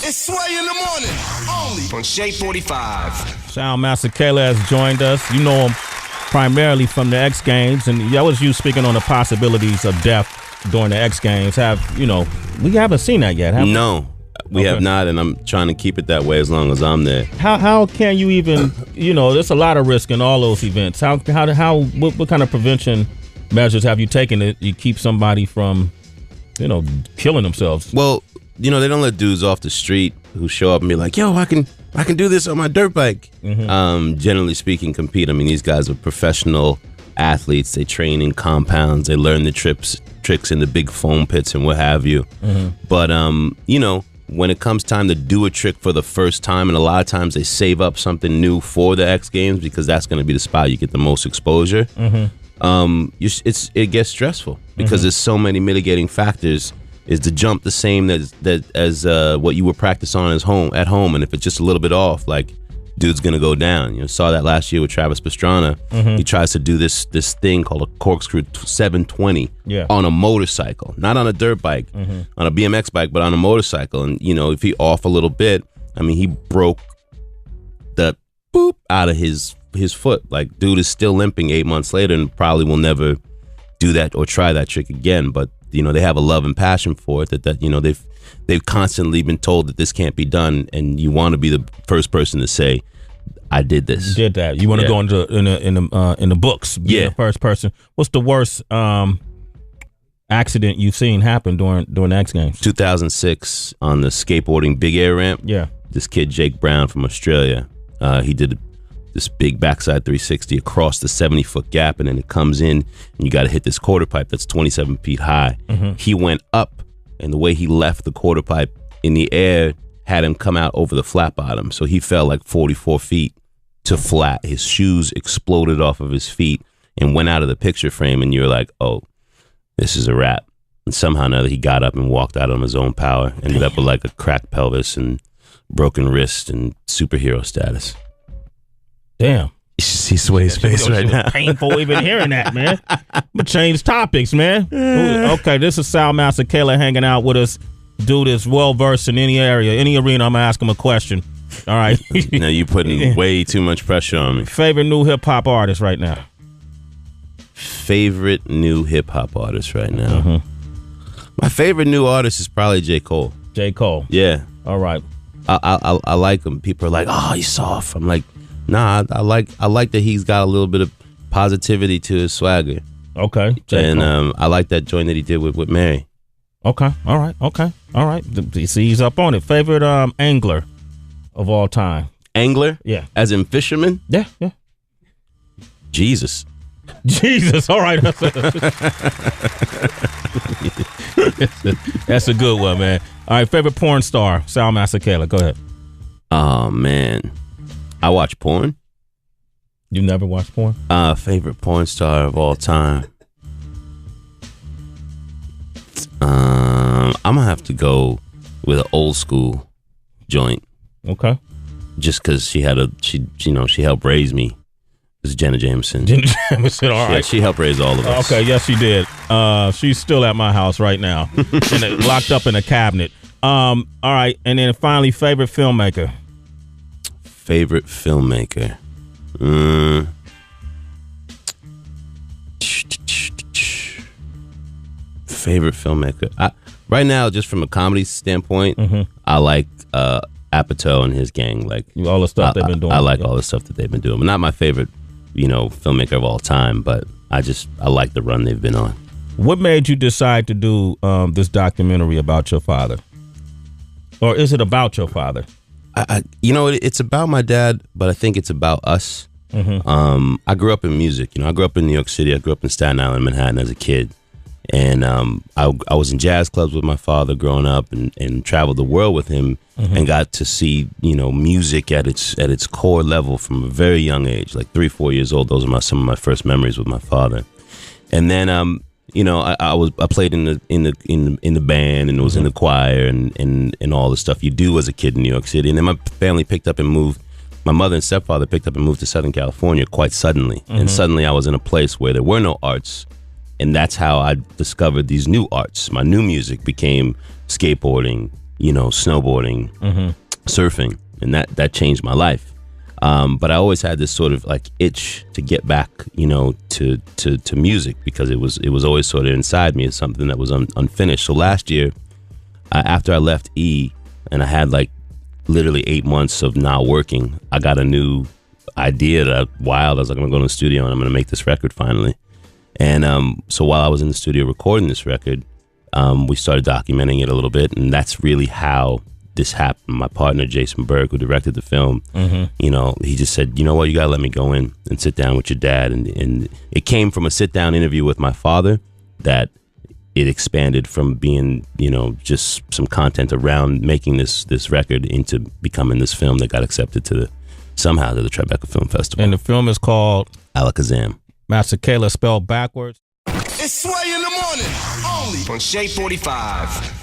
It's Sway in the morning, only on Shade 45. Sal Masekela has joined us. You know him primarily from the X Games, and that was you speaking on the possibilities of death during the X Games. We haven't seen that yet, have we? No, we have not, and I'm trying to keep it that way as long as I'm there. How can you even, there's a lot of risk in all those events. What kind of prevention measures have you taken to you keep somebody from, killing themselves? Well, they don't let dudes off the street who show up and be like, yo, I can do this on my dirt bike. Mm-hmm. Generally speaking, compete. I mean, these guys are professional athletes. They train in compounds. They learn the tricks in the big foam pits and what have you. Mm-hmm. But, when it comes time to do a trick for the first time, and a lot of times they save up something new for the X Games because that's going to be the spot you get the most exposure. Mm-hmm. It gets stressful because there's so many mitigating factors. Is the jump the same as what you were practicing on at home, and if it's just a little bit off, like, dude's gonna go down. Saw that last year with Travis Pastrana. Mm-hmm. He tries to do this thing called a corkscrew 720 on a motorcycle, not on a dirt bike, on a BMX bike, but on a motorcycle. And if he off a little bit, I mean, he broke the boop out of his foot. Like, dude is still limping 8 months later, and probably will never do that or try that trick again. But they have a love and passion for it that they've constantly been told that this can't be done, and you want to be the first person to say, I did this. You did that. You want to go into in the books. The first person. What's the worst accident you've seen happen during the X Games? 2006 on the skateboarding big air ramp. Yeah. This kid Jake Brown from Australia. He did this big backside 360 across the 70-foot gap, and then it comes in, and you got to hit this quarter pipe that's 27 feet high. Mm-hmm. He went up, and the way he left the quarter pipe in the air had him come out over the flat bottom. So he fell like 44 feet to flat. His shoes exploded off of his feet and went out of the picture frame, and you're like, oh, this is a wrap. And somehow or another, he got up and walked out on his own power, ended up with like a cracked pelvis and broken wrist and superhero status. Damn. You should see Sway's face right now. Painful even hearing that, man. I'm going to change topics, man. Okay, this is Sal Masekela hanging out with us. Dude is well-versed in any area, any arena. I'm going to ask him a question. All right. Now you're putting way too much pressure on me. Favorite new hip-hop artist right now? Favorite new hip-hop artist right now? Mm-hmm. My favorite new artist is probably J. Cole. J. Cole? Yeah. All right. I like him. People are like, oh, he's soft. I'm like, nah, I like that he's got a little bit of positivity to his swagger. Okay. And I like that joint that he did with Mary. Okay. All right. Okay. All right. See, he's up on it. Favorite angler of all time? Angler? Yeah. As in fisherman? Yeah. Yeah. Jesus. All right. That's a good one, man. All right. Favorite porn star? Sal Masekela. Go ahead. Oh, man. I watch porn. You never watch porn? Favorite porn star of all time. I'm gonna have to go with an old school joint. Okay. Just because she helped raise me. This is Jenna Jameson. Jenna Jameson, all right. She helped raise all of us. Okay, yes, she did. She's still at my house right now, locked up in a cabinet. All right, and then finally, favorite filmmaker. Favorite filmmaker. Favorite filmmaker. Right now, just from a comedy standpoint, I like Apatow and his gang. Like all the stuff they've been doing. I like all the stuff that they've been doing. But not my favorite, filmmaker of all time. But I like the run they've been on. What made you decide to do this documentary about your father? Or is it about your father? It's about my dad, but I think it's about us. Mm-hmm. I grew up in music. I grew up in New York City. I grew up in Staten Island, Manhattan as a kid. And I was in jazz clubs with my father growing up and traveled the world with him and got to see, music at its core level from a very young age, like 3-4 years old. Those are some of my first memories with my father. And then, I played in the band and was in the choir and all the stuff you do as a kid in New York City. And then my family picked up and moved. My mother and stepfather picked up and moved to Southern California quite suddenly. And suddenly I was in a place where there were no arts. And that's how I discovered these new arts. My new music became skateboarding, snowboarding, surfing, and that changed my life. But I always had this sort of like itch to get back, to music, because it was always sort of inside me as something that was unfinished. So last year, after I left E, and I had like literally 8 months of not working, I got a new idea that I was like, I'm gonna go to the studio and I'm gonna make this record finally. And so while I was in the studio recording this record, we started documenting it a little bit, and that's really how this happened. My partner Jason Berg, who directed the film, he just said, you know what, you gotta let me go in and sit down with your dad, and it came from a sit down interview with my father that it expanded from being, just some content around making this record into becoming this film that got accepted somehow to the Tribeca Film Festival. And the film is called Alakesam. Masekela, spelled backwards. It's Sway in the morning, only on Shade 45.